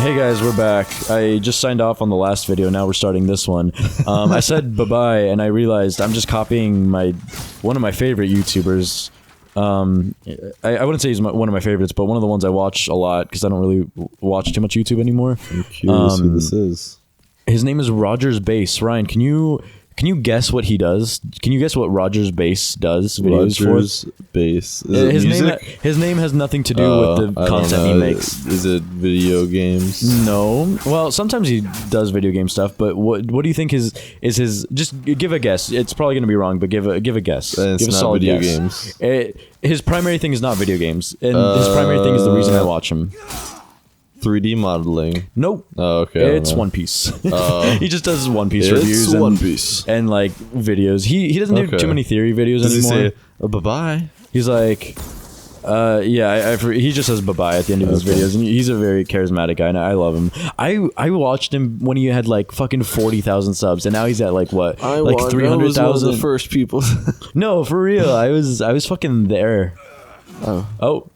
Hey guys, we're back. I just signed off on the last video, now we're starting this one. I said bye-bye, and I realized I'm just copying one of my favorite YouTubers. I wouldn't say he's one of my favorites, but one of the ones I watch a lot, because I don't really watch too much YouTube anymore. I'm curious who this is. His name is Rogers Bass. Ryan, can you guess what he does? Can you guess what Rogers Bass does videos Rogers for? Bass. His name has nothing to do with the content he makes. Is it video games? No. Well, sometimes he does video game stuff, but what do you think is his? Just give a guess. It's probably going to be wrong, but give a guess. It's give a not solid video guess. games. His primary thing is not video games, and his primary thing is the reason I watch him. 3D modeling. Nope. Oh, okay. It's One Piece. He just does One Piece reviews. One Piece. And like videos. He doesn't do too many theory videos anymore. Does he say bye-bye? He's like, yeah, he just says bye-bye at the end of his videos, and he's a very charismatic guy, and I love him. I watched him when he had like fucking 40,000 subs, and now he's at like what? Like 300,000? The first people. No, for real. I was fucking there. Oh.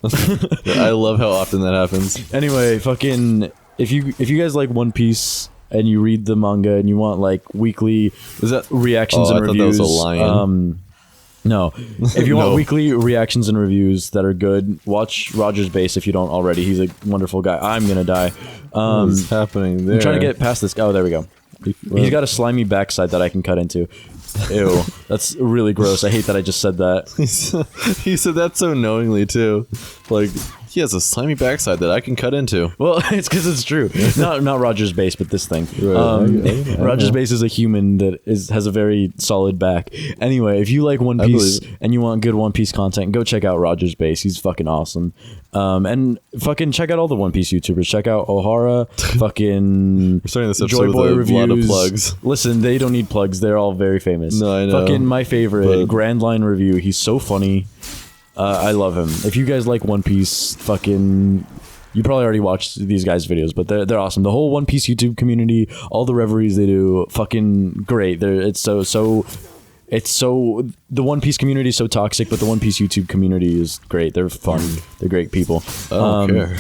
I love how often that happens. Anyway, fucking if you guys like One Piece and you read the manga and you want like weekly reactions and reviews, that was a lion. No. If you want weekly reactions and reviews that are good, watch Rogers Bass if you don't already. He's a wonderful guy. I'm gonna die. What's happening there? I'm trying to get past this. Oh, there we go. He's got a slimy backside that I can cut into. Ew, that's really gross. I hate that I just said that. He said that so knowingly too. Like, he has a slimy backside that I can cut into. Well, it's because it's true. Not Rogers Bass, but this thing. Right. Rogers Bass is a human that has a very solid back. Anyway, if you like One Piece and you want good One Piece content, go check out Rogers Bass. He's fucking awesome. And fucking check out all the One Piece YouTubers. Check out O'Hara, fucking We're starting this episode Joy Boy with a lot of reviews. plugs. Listen, they don't need plugs. They're all very famous. No, I know. Fucking my favorite, Grand Line Review. He's so funny. I love him. If you guys like One Piece, fucking... You probably already watched these guys' videos, but they're awesome. The whole One Piece YouTube community, all the reveries they do, fucking great. It's so the One Piece community is so toxic, but the One Piece YouTube community is great. They're fun. They're great people. I don't care.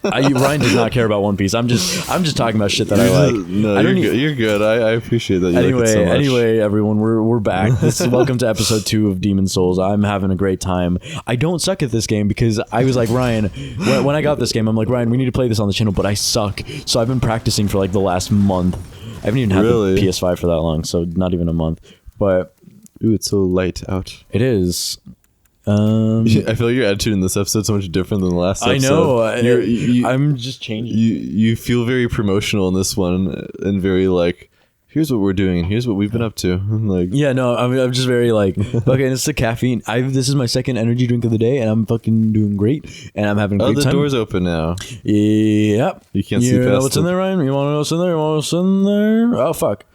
Ryan does not care about One Piece. I'm just talking about shit that I like. No, you're good. I appreciate that you like it so much. Anyway, everyone, we're back. Welcome to episode 2 of Demon Souls. I'm having a great time. I don't suck at this game because I was like, Ryan, when I got this game, I'm like, Ryan, we need to play this on the channel, but I suck. So I've been practicing for like the last month. I haven't even had the PS5 for that long, so not even a month. But ooh, it's so light out. It is. I feel like your attitude in this episode is so much different than the last episode. I know. I'm just changing. You feel very promotional in this one, and very like, here's what we're doing, here's what we've been up to. Like, yeah, no, I'm just very like, okay, it's the caffeine. This is my second energy drink of the day, and I'm fucking doing great, and I'm having a great time. Oh, the door's open now. Yep. You can't see past You know what's in there, Ryan? You want to know what's in there? You want to know what's in there? Oh, fuck.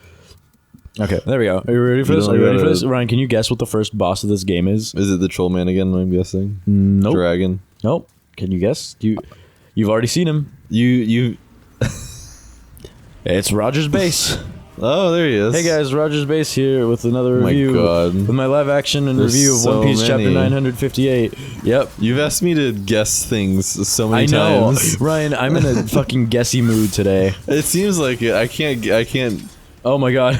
Okay, there we go. Are you ready for this? Ryan, can you guess what the first boss of this game is? Is it the troll man again, I'm guessing? Nope. Dragon? Nope. Can you guess? You've already seen him. It's Rogers Bass. Oh, there he is. Hey guys, Rogers Bass here with another review. God. With my live action and review of One Piece Chapter 958. Yep. You've asked me to guess things so many I times. know. Ryan, I'm in a fucking guessy mood today. It seems like it. I can't. Oh my god.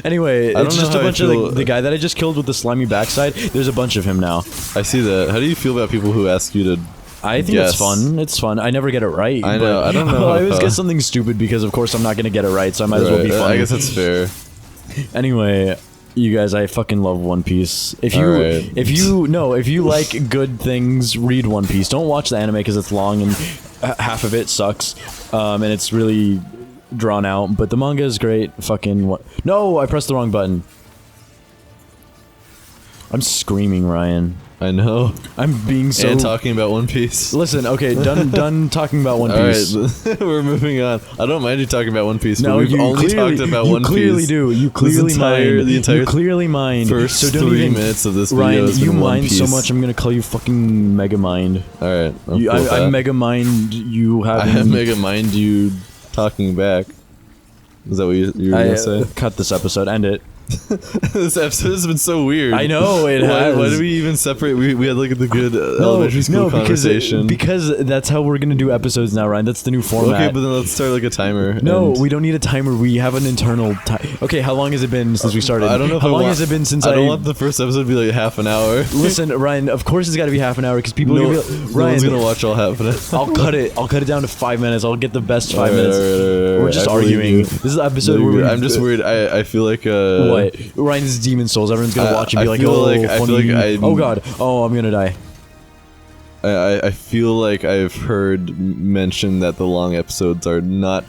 Anyway, it's just a bunch of like, the guy that I just killed with the slimy backside. There's a bunch of him now. I see that. How do you feel about people who ask you to I think it's fun. It's fun. I never get it right. I know. I don't know. I always get something stupid because, of course, I'm not going to get it right, so I might as well be funny. I guess that's fair. Anyway, you guys, I fucking love One Piece. If you like good things, read One Piece. Don't watch the anime because it's long and half of it sucks, and it's really drawn out. But the manga is great. Fucking what? No, I pressed the wrong button. I'm screaming, Ryan. I know. I'm being so... And talking about One Piece. Listen, okay, done talking about One Piece. Alright, we're moving on. I don't mind you talking about One Piece, no, but we've only talked about One Piece. You clearly do. You clearly mind. You clearly mind. First so don't 3 minutes of this video Ryan, has you been One mind Piece. so much, I'm going to call you fucking Mega Mind. Alright, I Mega Mind you having... I Mega Mind you talking back. Is that what you were going to say? Cut this episode. End it. This episode has been so weird. I know it has. Why do we even separate? We had like the good elementary school conversation. Because that's how we're gonna do episodes now, Ryan. That's the new format. Okay, but then let's start like a timer. No, we don't need a timer. We have an internal time. Okay, how long has it been since we started? I don't know. How long has it been since I don't want the first episode to be like half an hour. Listen, Ryan. Of course, it's got to be half an hour because people. No, are gonna be like, no Ryan, one's gonna watch all half an hour. I'll cut it. I'll cut it down to 5 minutes. I'll get the best 5 minutes. All We're just arguing. This is the episode where I'm just worried. I feel like what? Ryan's Demon Souls. Everyone's gonna watch and be like, "Oh, funny." Oh God. Oh, I'm gonna die. I feel like I've heard mention that the long episodes are not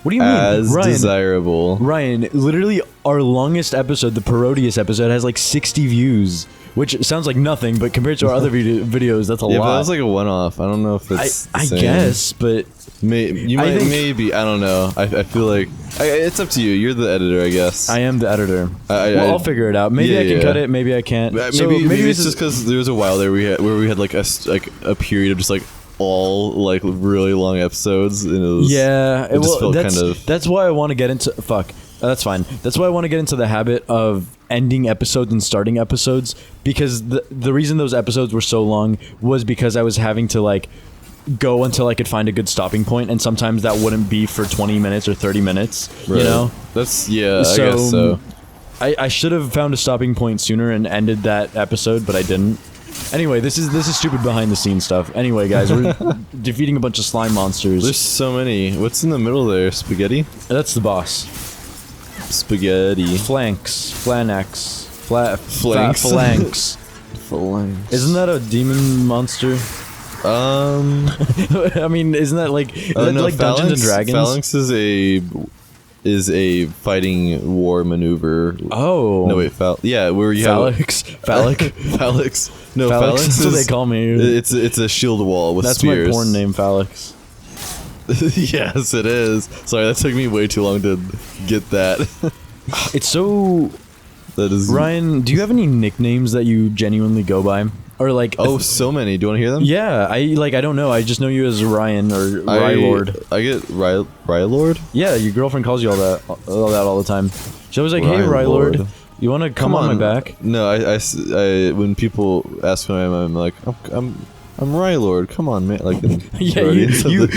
What do you mean? as Ryan, desirable. Ryan, literally our longest episode, the Parodius episode, has like 60 views, which sounds like nothing, but compared to our other videos, that's a lot. Yeah, but that was like a one-off. I don't know if it's the I same. guess, but Maybe. I don't know. I feel like it's up to you. You're the editor, I guess. I am the editor. I'll figure it out. Maybe I can cut it. Maybe I can't. Maybe it's just because there was a while there where we had like a period of just like all like really long episodes. And it was, it just felt that's why I want to get into that's fine. That's why I want to get into the habit of ending episodes and starting episodes, because the reason those episodes were so long was because I was having to like go until I could find a good stopping point, and sometimes that wouldn't be for 20 minutes or 30 minutes. Right. You know? That's I guess so. I should have found a stopping point sooner and ended that episode, but I didn't. Anyway, this is stupid behind the scenes stuff. Anyway, guys, we're defeating a bunch of slime monsters. There's so many. What's in the middle there? Spaghetti? That's the boss. Spaghetti. Flanks. Flanks. Flanks. Phalanx. Phalanx. Isn't that a demon monster? I mean, isn't that like like Dungeons and Dragons? Phalanx is a fighting war maneuver. Oh no, wait, where you phalanx, phallic, phalanx. No, phalanx. That's what they call me. It's a shield wall with spears. That's my porn name, Phalanx. Yes, it is. Sorry, that took me way too long to get that. It's so. That is. Ryan, do you have any nicknames that you genuinely go by? Or like so many. Do you want to hear them? Yeah, I don't know. I just know you as Ryan or Rylord. I get Rylord? Yeah, your girlfriend calls you all that all the time. She was like, "Hey, Rylord, you want to come on my back?" No, I when people ask who I am, I'm like, I'm Rylord. Come on, man. Like, yeah,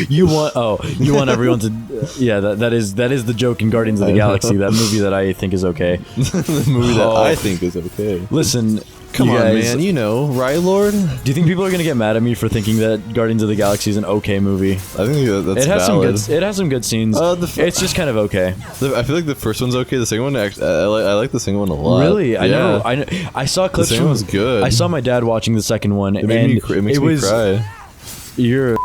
you want everyone to. Yeah, that is the joke in Guardians of the Galaxy. That movie that I think is okay. The movie that I think is okay. Listen. Come on, man. You know, Rylord. Do you think people are gonna get mad at me for thinking that Guardians of the Galaxy is an okay movie? I think that's valid. It has some good scenes. It's just kind of okay. I feel like the first one's okay. The second one, I like the second one a lot. Really? I saw clips. The second one's good. I saw my dad watching the second one, it makes me cry. You're.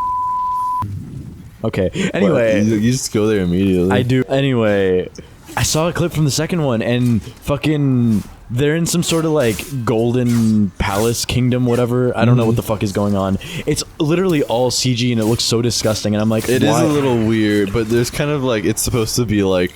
Okay. Anyway, you just go there immediately. I do. Anyway, I saw a clip from the second one, and fucking. They're in some sort of like golden palace kingdom, whatever. I don't know what the fuck is going on. It's literally all CG and it looks so disgusting. And I'm like, it is a little weird, but there's kind of like it's supposed to be like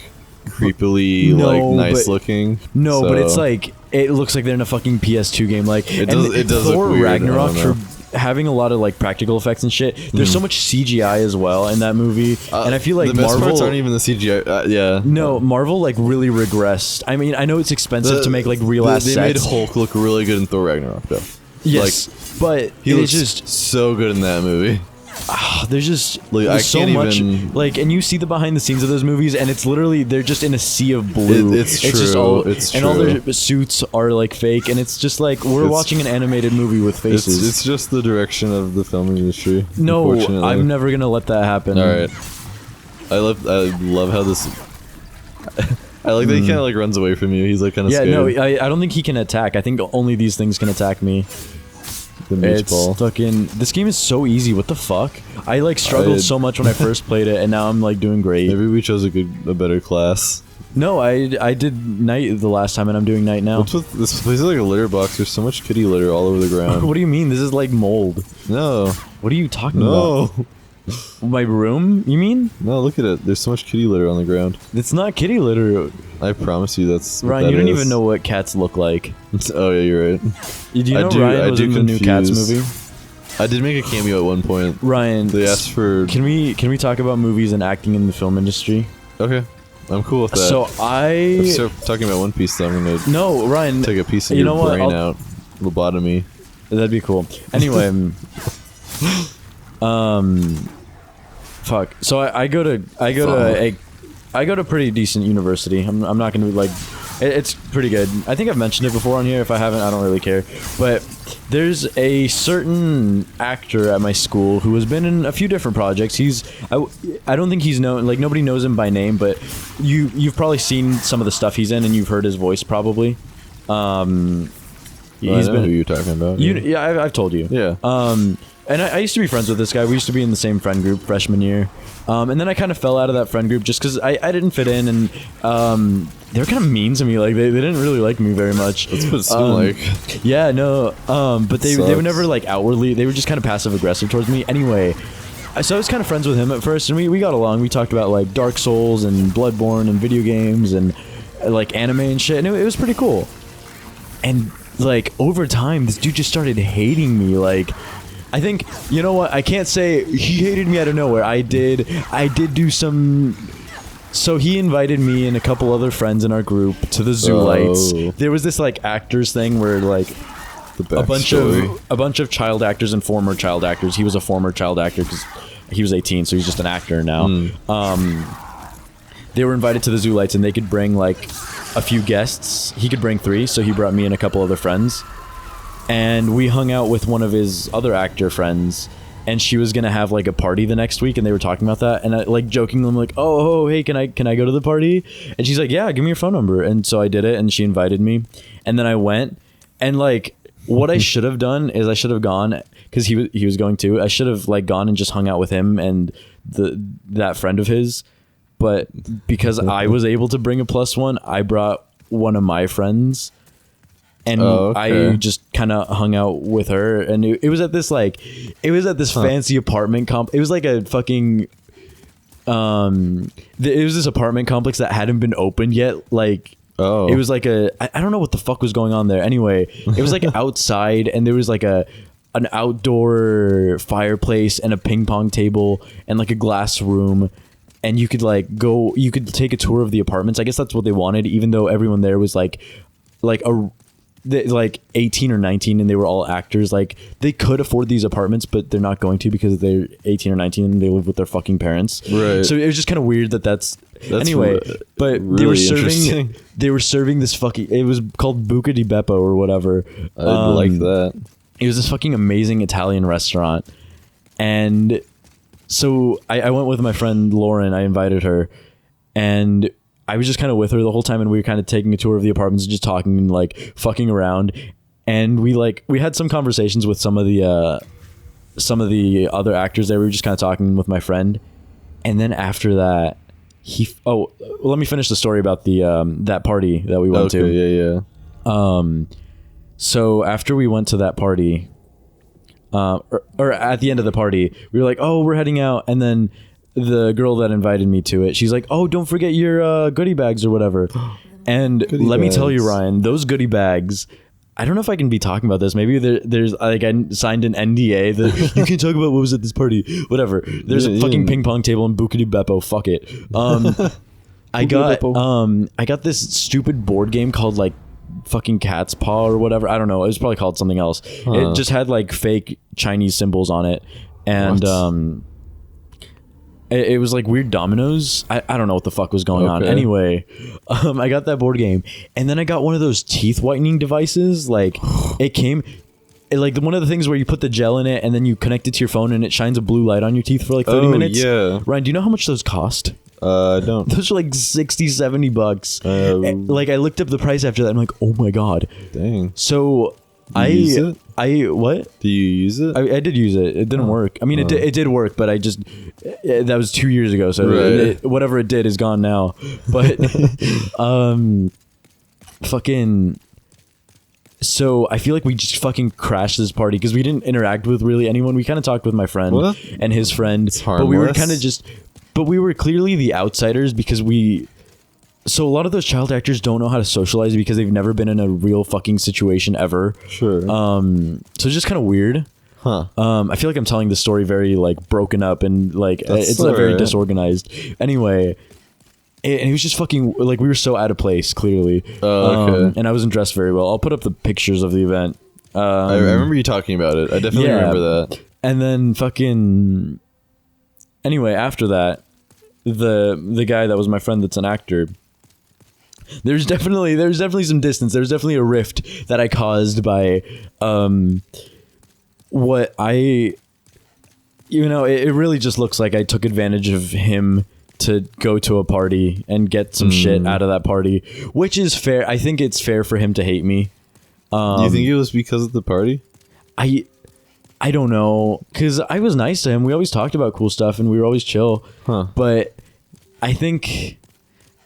creepily nice looking. No, but it's like it looks like they're in a fucking PS2 game. Like it does Thor look weird. Ragnarok for having a lot of like practical effects and shit. There's so much CGI as well in that movie, and I feel like the best Marvel parts aren't even the CGI. Yeah, no, Marvel like really regressed. I mean, I know it's expensive to make like real ass sets. They made Hulk look really good in Thor Ragnarok, though. Yes, like, but he looks just so good in that movie. There's just there's so much like, and you see the behind the scenes of those movies, and it's literally they're just in a sea of blue. It's true. Just all, and all their suits are like fake, and it's just like we're watching an animated movie with faces. It's just the direction of the film industry. No, I'm never gonna let that happen. All right, I love how this. I like that he kind of like runs away from you. He's like kind of scared. No, I don't think he can attack. I think only these things can attack me. It's fucking. This game is so easy. What the fuck? I like struggled so much when I first played it, and now I'm like doing great. Maybe we chose a better class. No, I did night the last time, and I'm doing night now. What's with this place? Is like a litter box. There's so much kitty litter all over the ground. What do you mean? This is like mold. No. What are you talking about? My room? You mean? No, look at it. There's so much kitty litter on the ground. It's not kitty litter. I promise you that's what Ryan, you don't even know what cats look like. Oh yeah, you're right. Do you know Ryan was in the new Cats movie? I did make a cameo at one point. Ryan, they asked for. Can we talk about movies and acting in the film industry? Okay. I'm cool with that. So If you start talking about One Piece, then I'm gonna no, Ryan, take a piece of your brain out. Lobotomy. That'd be cool. Anyway, fuck. So I go to a pretty decent university. I'm not gonna be like, it's pretty good. I think I've mentioned it before on here. If I haven't, I don't really care. But there's a certain actor at my school who has been in a few different projects. I don't think he's known, like nobody knows him by name, but you've probably seen some of the stuff he's in and you've heard his voice probably. He's been who you're talking about. Yeah, I've told you. Yeah. And I used to be friends with this guy. We used to be in the same friend group freshman year. And then I kind of fell out of that friend group just because I didn't fit in, and they were kind of mean to me. Like they didn't really like me very much. That's what it seemed like. Yeah, no. But they were never like outwardly. They were just kind of passive aggressive towards me. Anyway, so I was kind of friends with him at first, and we got along. We talked about like Dark Souls and Bloodborne and video games and like anime and shit, and it was pretty cool. And like over time, this dude just started hating me. Like, I think, you know what? I can't say he hated me out of nowhere. I did do some. So he invited me and a couple other friends in our group to the Zoo Lights. There was this like actors thing where like a bunch of child actors and former child actors. He was a former child actor because he was 18, so he's just an actor now. They were invited to the Zoo Lights, and they could bring like a few guests. He could bring 3, so he brought me and a couple other friends. And we hung out with one of his other actor friends, and she was gonna have like a party the next week, and they were talking about that, and I like jokingly I'm like, oh hey, can I go to the party? And she's like, yeah, give me your phone number. And so I did it, and she invited me, and then I went, and like what I should have done is I should have gone, because he was going to, I should have like gone and just hung out with him and that friend of his. But because I was able to bring a +1, I brought one of my friends, and I just kind of hung out with her, and it was at this fancy apartment it was like a fucking it was this apartment complex that hadn't been opened yet. Like it was like I don't know what the fuck was going on there. Anyway, it was like outside, and there was like an outdoor fireplace and a ping pong table and like a glass room. And you could you could take a tour of the apartments. I guess that's what they wanted, even though everyone there was like 18 or 19, and they were all actors. Like they could afford these apartments, but they're not going to because they're 18 or 19 and they live with their fucking parents. Right. So it was just kind of weird that's anyway. But really they were serving this fucking. It was called Buca di Beppo or whatever. I like that. It was this fucking amazing Italian restaurant, and. So I went with my friend Lauren. I invited her, and I was just kind of with her the whole time, and we were kind of taking a tour of the apartments and just talking and like fucking around. And we had some conversations with some of the other actors there. We were just kind of talking with my friend, and then after that, let me finish the story about the that party that we went to. Yeah. So after we went to that party. Or at the end of the party, we were like, oh, we're heading out. And then the girl that invited me to it, she's like, oh, don't forget your goodie bags or whatever. And let me tell you, Ryan, those goodie bags, I don't know if I can be talking about this. Maybe there's like I signed an NDA that you can talk about what was at this party. Whatever. There's a fucking ping pong table in Buca di Beppo. Fuck it. I got this stupid board game called like fucking Cat's Paw or whatever. I don't know. It was probably called something else. It just had like fake Chinese symbols on it, and it was like weird dominoes. I don't know what the fuck was going on. Anyway, I got that board game, and then I got one of those teeth whitening devices. Like like one of the things where you put the gel in it and then you connect it to your phone and it shines a blue light on your teeth for like 30 minutes. Yeah. Ryan, do you know how much those cost? I don't. Those are like $60-$70. Like I looked up the price after that. I'm like, oh my god. Dang. So use it? What? Do you use it? I did use it. It didn't work. I mean, it did work, but that was 2 years ago. So whatever it did is gone now. But fucking. So I feel like we just fucking crashed this party because we didn't interact with really anyone. We kind of talked with my friend and his friend, but we were kind of just. But we were clearly the outsiders because so a lot of those child actors don't know how to socialize because they've never been in a real fucking situation ever. Sure. So it's just kind of weird. Huh. I feel like I'm telling the story very like broken up and like it's very disorganized. Anyway, and he was just fucking like, we were so out of place, clearly. Okay. And I wasn't dressed very well. I'll put up the pictures of the event. I remember you talking about it. I definitely remember that. And then fucking anyway, after that, the guy that was my friend that's an actor, there's definitely some distance. There's definitely a rift that I caused by what I, you know, it really just looks like I took advantage of him to go to a party and get some shit out of that party, which is fair. I think it's fair for him to hate me. You think it was because of the party? I don't know, because I was nice to him. We always talked about cool stuff and we were always chill. But I think,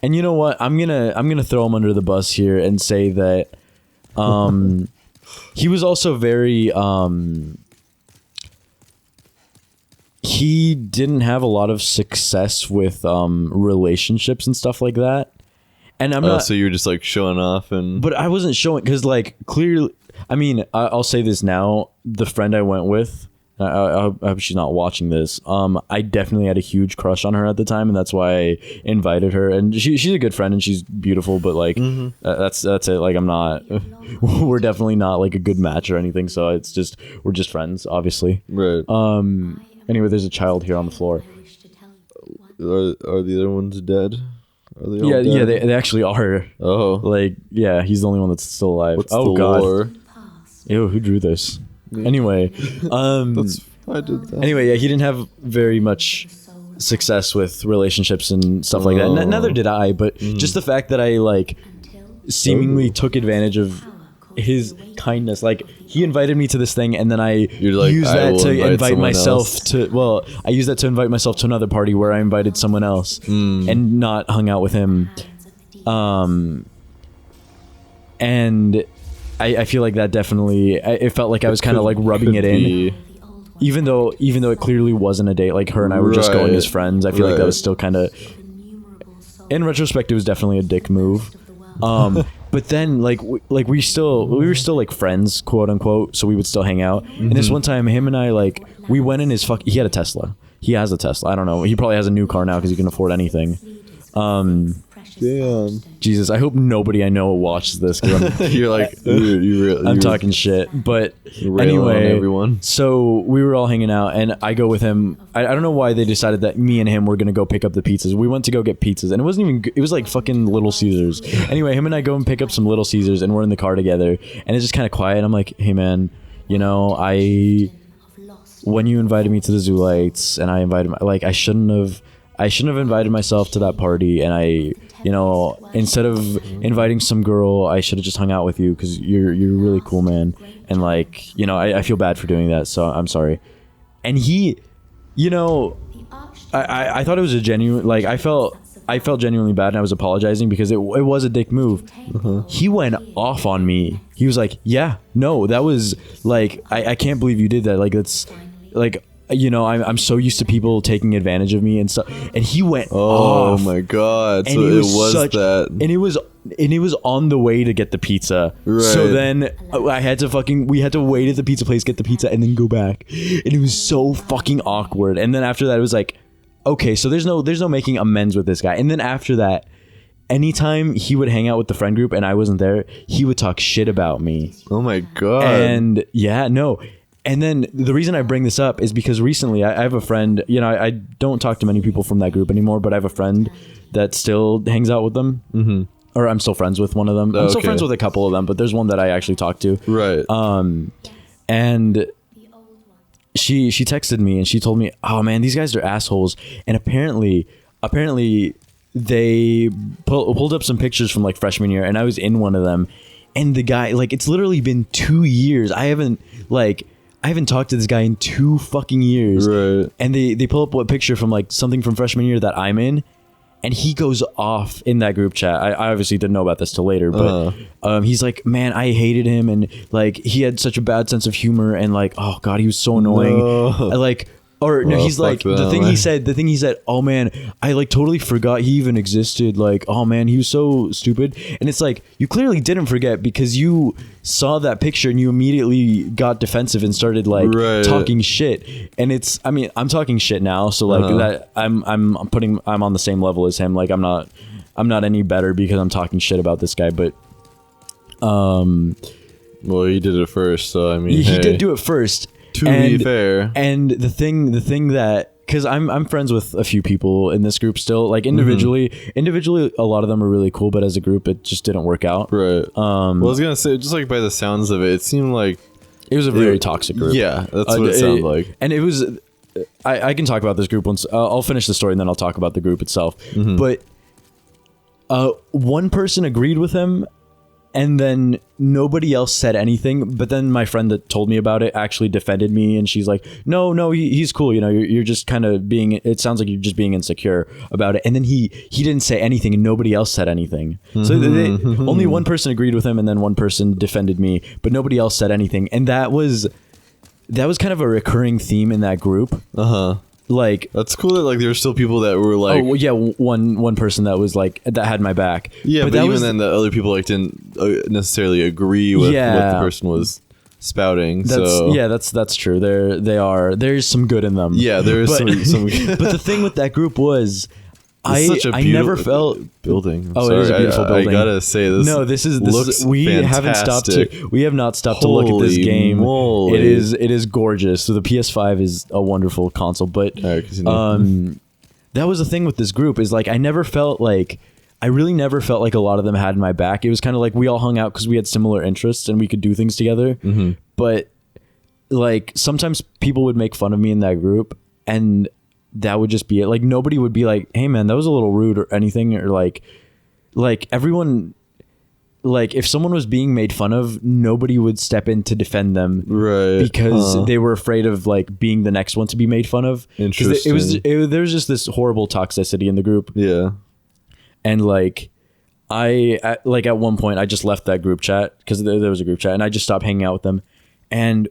and you know what? I'm gonna throw him under the bus here and say that he was also very he didn't have a lot of success with relationships and stuff like that. And I'm not. So you're just like showing off, and but I wasn't showing because like clearly. I mean, I'll say this now. The friend I went with, I hope she's not watching this. I definitely had a huge crush on her at the time, and that's why I invited her. And she's a good friend and she's beautiful, but like that's it. Like I'm not. We're definitely not like a good match or anything. So it's just we're just friends, obviously. Right. Anyway, there's a child here on the floor. Are the other ones dead? Are they all dead? Yeah, they actually are. Oh, like yeah, he's the only one that's still alive. What's oh the god. lore? Ew, who drew this? Anyway, I did that. Anyway, yeah, he didn't have very much success with relationships and stuff like that. Neither did I, but just the fact that I like seemingly took advantage of his kindness. Like he invited me to this thing, and then I used that to invite myself to. Well, I used that to invite myself to another party where I invited someone else and not hung out with him. And I feel like that definitely. It felt like I was kind of like rubbing it in, even though it clearly wasn't a date. Like her and I were just going as friends. I feel like that was still kind of. In retrospect, it was definitely a dick move. But then like we were still like friends, quote unquote, so we would still hang out. And this one time him and I like we went in his he had a Tesla. He has a Tesla. I don't know. He probably has a new car now because he can afford anything. Damn. Jesus, I hope nobody I know watches this. You're like, I'm talking shit. But anyway, everyone. So we were all hanging out, and I go with him. I don't know why they decided that me and him were gonna go pick up the pizzas. We went to go get pizzas, and it wasn't even. It was like fucking Little Caesars. Anyway, him and I go and pick up some Little Caesars, and we're in the car together, and it's just kind of quiet. I'm like, hey man, you know, when you invited me to the Zoo Lights, and I invited, like, I shouldn't have invited myself to that party, and I, you know, instead of inviting some girl, I should have just hung out with you because you're really cool, man. And like, you know, I feel bad for doing that, so I'm sorry. And he, you know, I thought it was a genuine, like, I felt genuinely bad, and I was apologizing because it was a dick move. He went off on me. He was like, yeah, no, that was like, I can't believe you did that. Like, that's like, you know, I'm so used to people taking advantage of me and stuff. And he went off. Oh my god! And so it was that, and it was on the way to get the pizza. Right. So then we had to wait at the pizza place, get the pizza, and then go back. And it was so fucking awkward. And then after that, it was like, okay, so there's no making amends with this guy. And then after that, anytime he would hang out with the friend group and I wasn't there, he would talk shit about me. Oh my god! And yeah, no. And then the reason I bring this up is because recently I have a friend, you know, I don't talk to many people from that group anymore, but I have a friend that still hangs out with them. Mm-hmm. Or I'm still friends with one of them. I'm still friends with a couple of them, but there's one that I actually talk to. Right. And she texted me and she told me, oh man, these guys are assholes. And apparently they pulled up some pictures from like freshman year, and I was in one of them. And the guy, like, it's literally been 2 years. I haven't talked to this guy in 2 fucking years. Right. And they pull up a picture from like something from freshman year that I'm in, and he goes off in that group chat. I obviously didn't know about this till later, but he's like, man, I hated him, and like he had such a bad sense of humor, and like, oh god, he was so annoying. No. Or no, Well, he's like fuck the thing them. he said, oh man, I like totally forgot he even existed. Like, oh man, he was so stupid. And it's like, you clearly didn't forget because you saw that picture and you immediately got defensive and started like Right. talking shit. And it's, I mean, I'm talking shit now, so like that I'm on the same level as him. Like I'm not any better because I'm talking shit about this guy, but Well, he did it first, so I mean, he did do it first. To be fair, and the thing that, because I'm friends with a few people in this group still, like individually, a lot of them are really cool, but as a group, it just didn't work out. right? Well, I was gonna say, just like by the sounds of it, it seemed like It was a very toxic group. Yeah, that's what it sounded like. And it was, I can talk about this group once. I'll finish the story and then I'll talk about the group itself. But one person agreed with him, and then nobody else said anything. But then my friend that told me about it actually defended me, and she's like, no, he's cool. You know, you're just kind of being, it sounds like you're just being insecure about it. And then he didn't say anything and nobody else said anything. So only one person agreed with him and then one person defended me, but nobody else said anything. And that was kind of a recurring theme in that group. Like, that's cool that like there were still people that were like, oh well, yeah, one person that was like, that had my back. Yeah, but that even was, then the other people like didn't necessarily agree with what the person was spouting. That's true. There's some good in them. Yeah, there's some But the thing with that group was, such a I never felt building. It is a beautiful building. I gotta say this. No, this is we fantastic. have not stopped to look at this game. Moly. It is gorgeous. So the PS5 is a wonderful console, but that was the thing with this group, is like I really never felt like a lot of them had my back. It was kind of like we all hung out because we had similar interests and we could do things together. But like sometimes people would make fun of me in that group, and that would just be it. Like nobody would be like, hey man, that was a little rude or anything, or like everyone, like if someone was being made fun of, nobody would step in to defend them, right? Because they were afraid of like being the next one to be made fun of. Interesting. There was just this horrible toxicity in the group. Yeah. And like at one point I just left that group chat, because there was a group chat, and I just stopped hanging out with them. And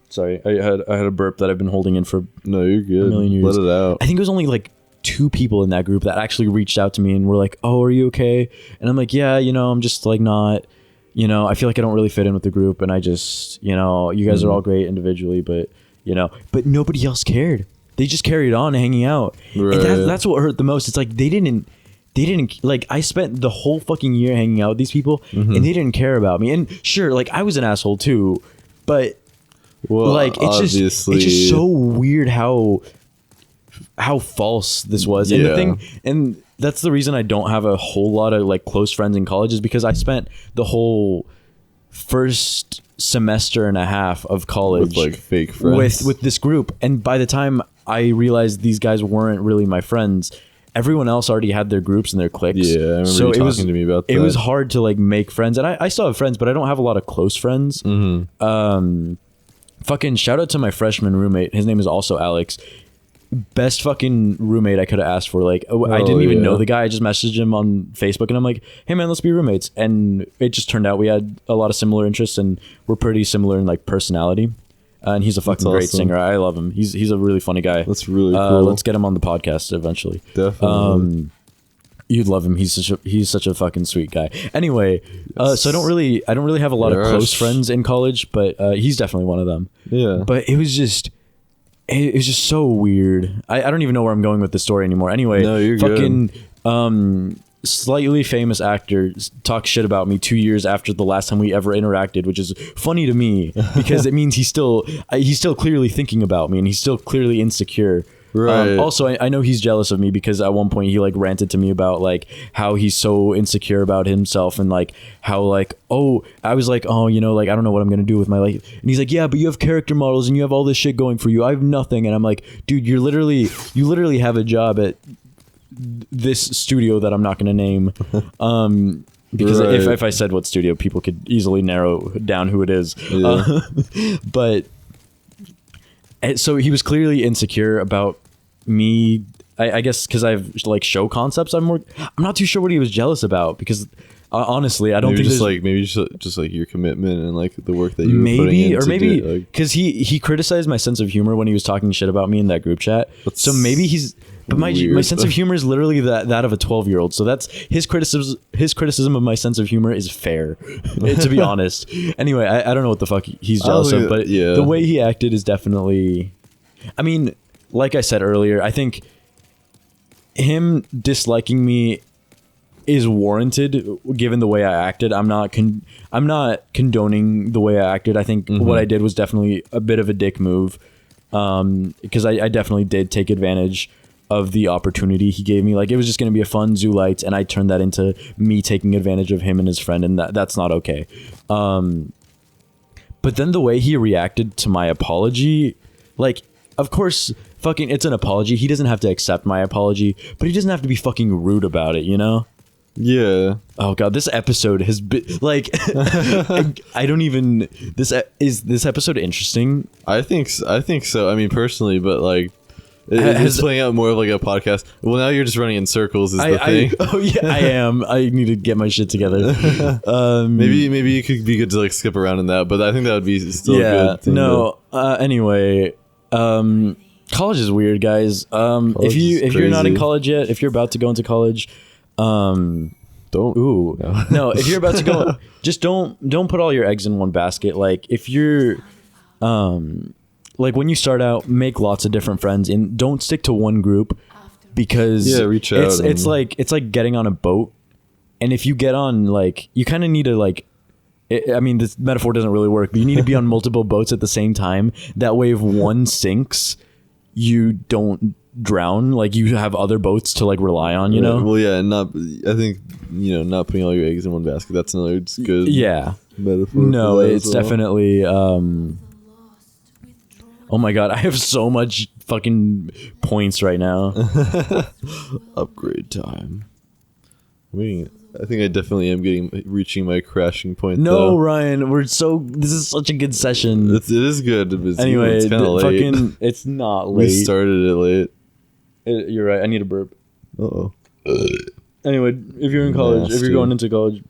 sorry, I had a burp that I've been holding in for No, you're good. a million years. Let it out. I think it was only like 2 people in that group that actually reached out to me and were like, oh, are you okay? And I'm like, yeah, you know, I'm just like not, you know, I feel like I don't really fit in with the group, and I just, you know, you guys are all great individually, but you know, but nobody else cared. They just carried on hanging out. Right. And that's what hurt the most. It's like they didn't like, I spent the whole fucking year hanging out with these people, and they didn't care about me. And sure, like I was an asshole too, but well, like it's just so weird how false this was. And that's the reason I don't have a whole lot of like close friends in college, is because I spent the whole first semester and a half of college with like fake friends with this group, and by the time I realized these guys weren't really my friends, everyone else already had their groups and their cliques. Yeah, I remember you talking to me about that. It was hard to like make friends, and I still have friends, but I don't have a lot of close friends. Fucking shout out to my freshman roommate. His name is also Alex. Best fucking roommate I could have asked for. Like, I didn't even know the guy. I just messaged him on Facebook, and I'm like, hey man, let's be roommates. And it just turned out we had a lot of similar interests, and we're pretty similar in like personality. And he's a fucking great singer. I love him. He's a really funny guy. That's really cool. Let's get him on the podcast eventually. Definitely. You'd love him. He's such a fucking sweet guy. Anyway, so I don't really have a lot of close friends in college, but he's definitely one of them. Yeah. But it was just so weird. I don't even know where I'm going with the story anymore. Anyway, no, you're fucking slightly famous actor talk shit about me 2 years after the last time we ever interacted, which is funny to me because it means he's still clearly thinking about me, and he's still clearly insecure. Right. Also, I know he's jealous of me because at one point he like ranted to me about like how he's so insecure about himself, and like how like, oh, I was like, oh, you know, like I don't know what I'm gonna do with my life, and he's like, yeah, but you have character models and you have all this shit going for you. I have nothing. And I'm like, dude, you literally have a job at this studio that I'm not gonna name, because if I said what studio, people could easily narrow down who it is. Yeah. But so he was clearly insecure about me. I guess because I have like show concepts. I'm not too sure what he was jealous about, because Honestly, I don't think maybe just like your commitment and like the work that you were putting in, or maybe because he criticized my sense of humor when he was talking shit about me in that group chat. So maybe he's. But my sense of humor is literally that of a 12-year-old. So that's his criticism. His criticism of my sense of humor is fair, to be honest. Anyway, I don't know what the fuck he's jealous of, but the way he acted is definitely. I mean, like I said earlier, I think him disliking me is warranted given the way I acted. I'm not condoning the way I acted. I think what I did was definitely a bit of a dick move, because I definitely did take advantage of the opportunity he gave me. Like, it was just going to be a fun Zoo Lights, and I turned that into me taking advantage of him and his friend, and that's not okay. But then the way he reacted to my apology, like, of course, fucking, it's an apology. He doesn't have to accept my apology, but he doesn't have to be fucking rude about it, you know? Yeah. Oh god, this episode has been like I don't even is this episode interesting? I think so. I mean, personally, but like it's playing out more of like a podcast. Well, now you're just running in circles is the thing. Oh yeah, I am. I need to get my shit together. Maybe it could be good to like skip around in that, but I think that would be still a good thing. No. Anyway, college is weird, guys. If you're not in college yet, if you're about to go into college, no, if you're about to go, just don't put all your eggs in one basket. Like, if you're like, when you start out, make lots of different friends and don't stick to one group, because reach out. It's like getting on a boat, and if you get on, like, you kind of need to like, I mean, this metaphor doesn't really work, but you need to be on multiple boats at the same time. That way, if one sinks, you don't drown. Like, you have other boats to like rely on, you know? Well, yeah, and I think, not putting all your eggs in one basket, that's another good metaphor. No, it's definitely oh my god, I have so much fucking points right now. Upgrade time. I think I definitely am reaching my crashing point. No, though. Ryan, this is such a good session. It is good. Anyway, it's kind of late. Fucking, it's not late. We started it late. You're right. I need a burp. Uh-oh. Anyway, if you're in college, if you're going into college,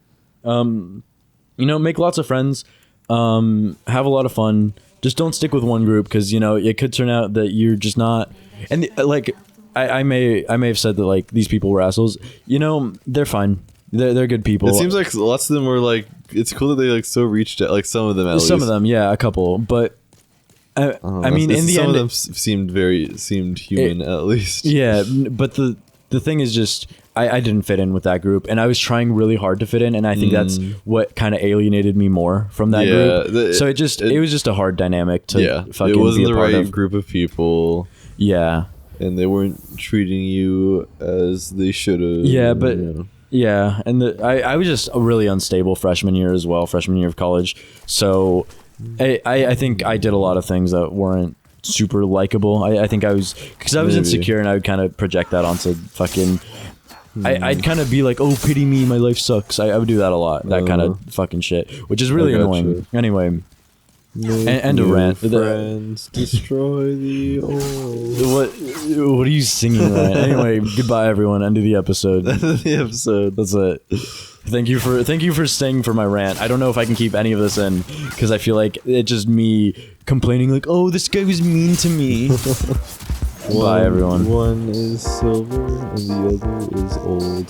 make lots of friends, have a lot of fun. Just don't stick with one group, because it could turn out that you're just not. And like, I may have said that like these people were assholes. They're fine. They're good people. It seems like lots of them were like. It's cool that they like so reached out. Like some of them at least. Some of them, yeah, a couple, but. I mean, in the end, some of them seemed human at least. Yeah, but the thing is just I didn't fit in with that group, and I was trying really hard to fit in, and I think that's what kind of alienated me more from that group. So it was just a hard dynamic to fucking. It wasn't be a the part right of. Group of people. Yeah, and they weren't treating you as they should have. Yeah, but. Yeah, and I was just a really unstable freshman year as well, freshman year of college. So I think I did a lot of things that weren't super likable. I think I was, because I was insecure, and I would kind of project that onto fucking, I'd kind of be like, oh, pity me, my life sucks. I would do that a lot, that kind of fucking shit, which is really annoying. Anyway. And a rant. Friends destroy the old. What are you singing, Ryan? Anyway, goodbye, everyone. End of the episode. That's it. Thank you for staying for my rant. I don't know if I can keep any of this in, because I feel like it's just me complaining like, oh, this guy was mean to me. Bye, everyone. One is silver and the other is old.